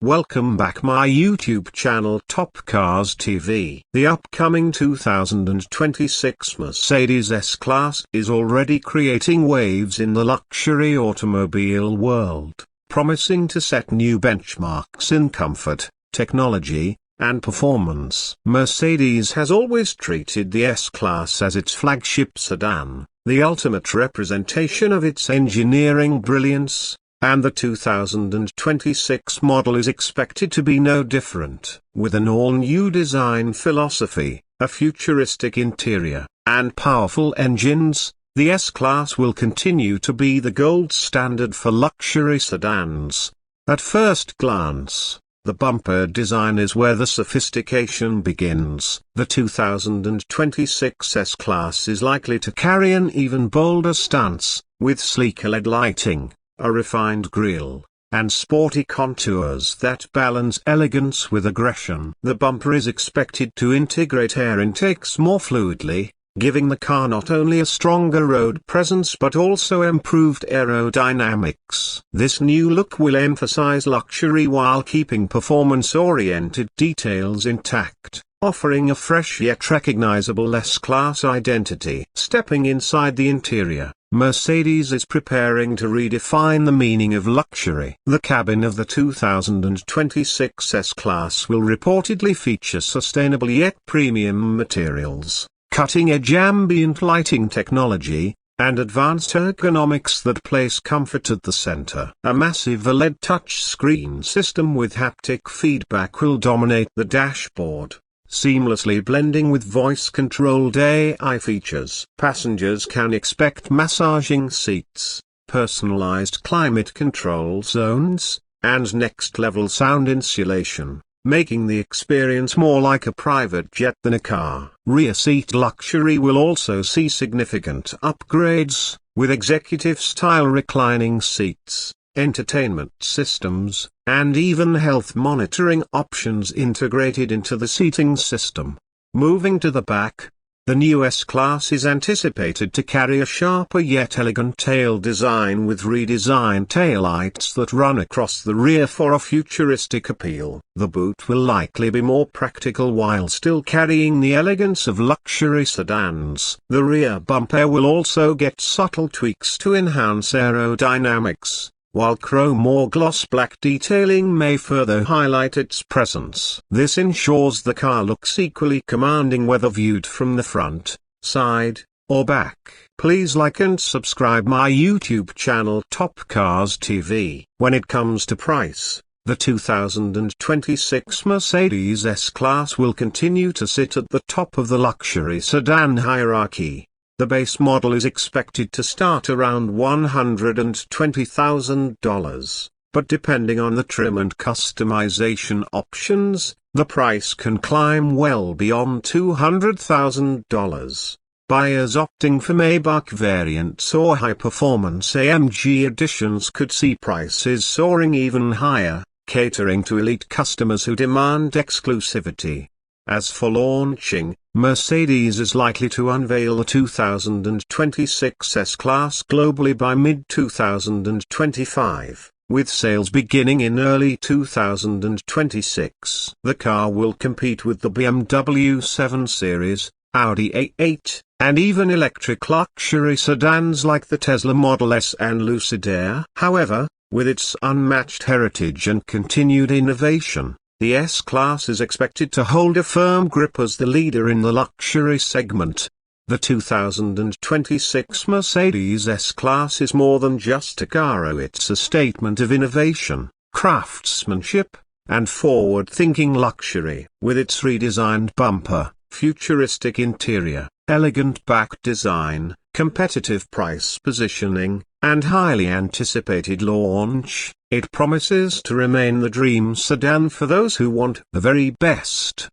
Welcome back my YouTube channel Top Cars TV. The upcoming 2026 Mercedes S-Class is already creating waves in the luxury automobile world, promising to set new benchmarks in comfort, technology, and performance. Mercedes has always treated the S-Class as its flagship sedan, the ultimate representation of its engineering brilliance. And the 2026 model is expected to be no different. With an all-new design philosophy, a futuristic interior, and powerful engines, the S-Class will continue to be the gold standard for luxury sedans. At first glance, the bumper design is where the sophistication begins. The 2026 S-Class is likely to carry an even bolder stance, with sleek OLED lighting, a refined grille, and sporty contours that balance elegance with aggression. The bumper is expected to integrate air intakes more fluidly, giving the car not only a stronger road presence but also improved aerodynamics. This new look will emphasize luxury while keeping performance-oriented details intact, offering a fresh yet recognizable S-Class identity. Stepping inside the interior, Mercedes is preparing to redefine the meaning of luxury. The cabin of the 2026 S-Class will reportedly feature sustainable yet premium materials, cutting-edge ambient lighting technology, and advanced ergonomics that place comfort at the center. A massive OLED touchscreen system with haptic feedback will dominate the dashboard, seamlessly blending with voice-controlled AI features. Passengers can expect massaging seats, personalized climate control zones, and next-level sound insulation, making the experience more like a private jet than a car. Rear seat luxury will also see significant upgrades, with executive-style reclining seats, entertainment systems, and even health monitoring options integrated into the seating system. Moving to the back, the new S-Class is anticipated to carry a sharper yet elegant tail design with redesigned taillights that run across the rear for a futuristic appeal. The boot will likely be more practical while still carrying the elegance of luxury sedans. The rear bumper will also get subtle tweaks to enhance aerodynamics, while chrome or gloss black detailing may further highlight its presence. This ensures the car looks equally commanding whether viewed from the front, side, or back. Please like and subscribe my YouTube channel Top Cars TV. When it comes to price, the 2026 Mercedes S-Class will continue to sit at the top of the luxury sedan hierarchy. The base model is expected to start around $120,000, but depending on the trim and customization options, the price can climb well beyond $200,000. Buyers opting for Maybach variants or high-performance AMG editions could see prices soaring even higher, catering to elite customers who demand exclusivity. As for launching, Mercedes is likely to unveil the 2026 S-Class globally by mid-2025, with sales beginning in early 2026. The car will compete with the BMW 7 Series, Audi A8, and even electric luxury sedans like the Tesla Model S and Lucid Air. However, with its unmatched heritage and continued innovation, the S-Class is expected to hold a firm grip as the leader in the luxury segment. The 2026 Mercedes S-Class is more than just a car, it's a statement of innovation, craftsmanship, and forward-thinking luxury. With its redesigned bumper, futuristic interior, elegant back design, competitive price positioning, and highly anticipated launch, it promises to remain the dream sedan for those who want the very best.